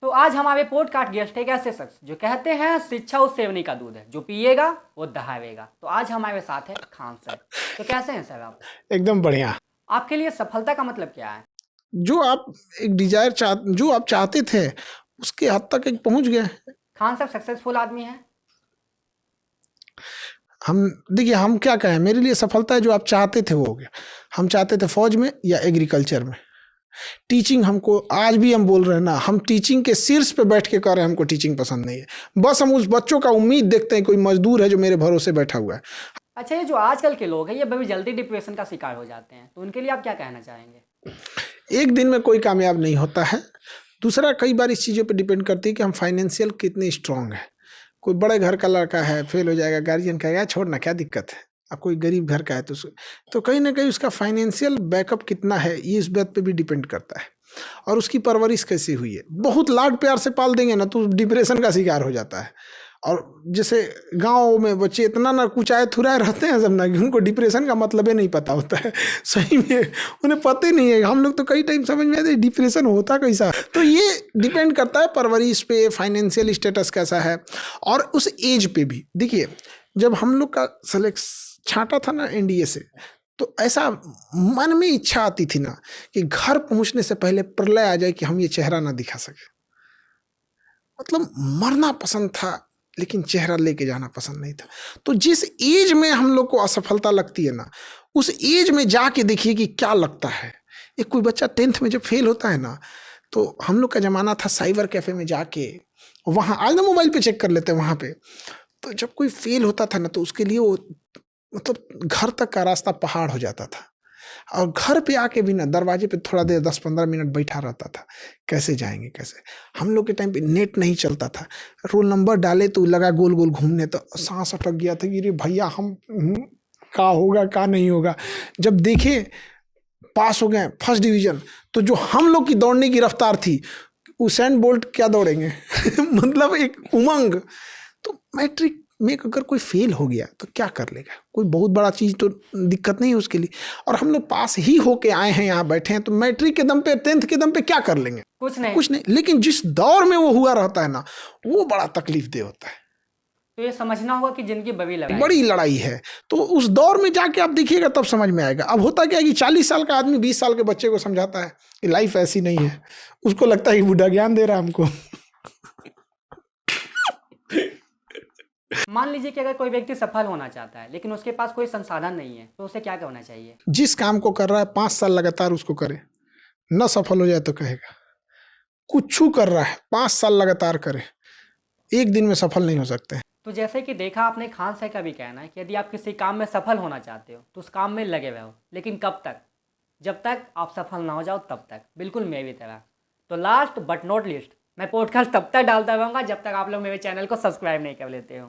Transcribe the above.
तो आज हमारे पॉडकास्ट गेस्ट एक ऐसे शख्स जो कहते हैं शिक्षा उस सेवनी का दूध है जो पिएगा वो दहावेगा। तो आज हमारे साथ है खान सर। तो कैसे हैं सर आप? एकदम बढ़िया। आपके लिए सफलता का मतलब क्या है? जो आप एक जो आप चाहते थे उसके हद तक एक पहुंच गए। खान सर सक्सेसफुल आदमी है। हम देखिए, हम क्या कहें, मेरे लिए सफलता है जो आप चाहते थे वो हो गया। हम चाहते थे फौज में या एग्रीकल्चर में। टीचिंग हमको, आज भी हम बोल रहे हैं ना, हम टीचिंग के शीर्ष पे बैठ के कह रहे हैं हमको टीचिंग पसंद नहीं है। बस हम उस बच्चों का उम्मीद देखते हैं, कोई मजदूर है जो मेरे भरोसे बैठा हुआ है। अच्छा, ये जो आजकल के लोग हैं ये बड़ी जल्दी डिप्रेशन का शिकार हो जाते हैं, तो उनके लिए आप क्या कहना चाहेंगे? एक दिन में कोई कामयाब नहीं होता है। दूसरा, कई बार इस चीज़ों पे डिपेंड करती है कि हम फाइनेंशियल कितने स्ट्रांग हैं। कोई बड़े घर का लड़का है, फेल हो जाएगा, गार्जियन कहेगा छोड़ना क्या दिक्कत है। अब कोई गरीब घर का है तो कहीं ना कहीं उसका फाइनेंशियल बैकअप कितना है, ये इस बात पे भी डिपेंड करता है। और उसकी परवरिश कैसी हुई है। बहुत लाड प्यार से पाल देंगे ना तो डिप्रेशन का शिकार हो जाता है। और जैसे गाँव में बच्चे इतना ना कुचाए थुराए रहते हैं सब ना, कि उनको डिप्रेशन का मतलब ही नहीं पता होता है। सही में उन्हें पता ही नहीं है। हम लोग तो कई टाइम समझ में आते हैं डिप्रेशन होता कैसा। तो ये डिपेंड करता है परवरिश पे, फाइनेंशियल स्टेटस कैसा है, और उस एज पे भी। देखिए, जब हम लोग का सेलेक्ट छांटा था ना एनडीए से, तो ऐसा मन में इच्छा आती थी ना कि घर पहुंचने से पहले प्रलय आ जाए कि हम ये चेहरा ना दिखा सके। मतलब मरना पसंद था लेकिन चेहरा लेके जाना पसंद नहीं था। तो जिस एज में हम लोग को असफलता लगती है ना, उस एज में जाके देखिए कि क्या लगता है। एक कोई बच्चा 10th में जब फेल होता है ना, तो हम लोग का जमाना था साइबर कैफे में जाके, वहाँ आज ना मोबाइल पे चेक कर लेते हैं वहाँ पे। तो जब कोई फेल होता था ना तो उसके लिए वो मतलब घर तक का रास्ता पहाड़ हो जाता था। और घर पे आके भी ना दरवाजे पे थोड़ा देर 10-15 मिनट बैठा रहता था, कैसे जाएंगे कैसे। हम लोग के टाइम पे नेट नहीं चलता था। रोल नंबर डाले तो लगा गोल गोल घूमने, तो सांस अटक गया था कि रे भैया हम का होगा का नहीं होगा। जब देखे पास हो गए फर्स्ट डिवीजन, तो जो हम लोग की दौड़ने की रफ्तार थी, उसेन बोल्ट क्या दौड़ेंगे। मतलब एक उमंग। तो मैट्रिक में अगर कोई फेल हो गया तो क्या कर लेगा, कोई बहुत बड़ा चीज़ तो दिक्कत नहीं है उसके लिए। और हम लोग पास ही होके आए हैं, यहाँ बैठे हैं, तो मैट्रिक के दम पे 10th के दम पे क्या कर लेंगे? कुछ नहीं। कुछ नहीं। लेकिन जिस दौर में वो हुआ रहता है ना, वो बड़ा तकलीफ दे होता है। तो ये समझना होगा कि जिनकी बड़ी लड़ाई है। तो उस दौर में जाके आप देखिएगा तब समझ में आएगा। अब होता क्या है कि 40 साल का आदमी 20 साल के बच्चे को समझाता है कि लाइफ ऐसी नहीं है, उसको लगता है कि बूढ़ा ज्ञान दे रहा है हमको। मान लीजिए कि अगर कोई व्यक्ति सफल होना चाहता है लेकिन उसके पास कोई संसाधन नहीं है, तो उसे क्या करना चाहिए? जिस काम को कर रहा है 5 साल लगातार उसको करे, न सफल हो जाए तो कहेगा। कुछ कर रहा है 5 साल लगातार करे, एक दिन में सफल नहीं हो सकते हैं। तो जैसे कि देखा आपने, खान सर का भी कहना है कि यदि आप किसी काम में सफल होना चाहते हो तो उस काम में लगे रहो, लेकिन कब तक? जब तक आप सफल ना हो जाओ तब तक, बिल्कुल मेरी तरह। तो लास्ट बट नॉट लीस्ट, मैं पॉडकास्ट तब तक डालता रहूँगा जब तक आप लोग मेरे चैनल को सब्सक्राइब नहीं कर लेते हो।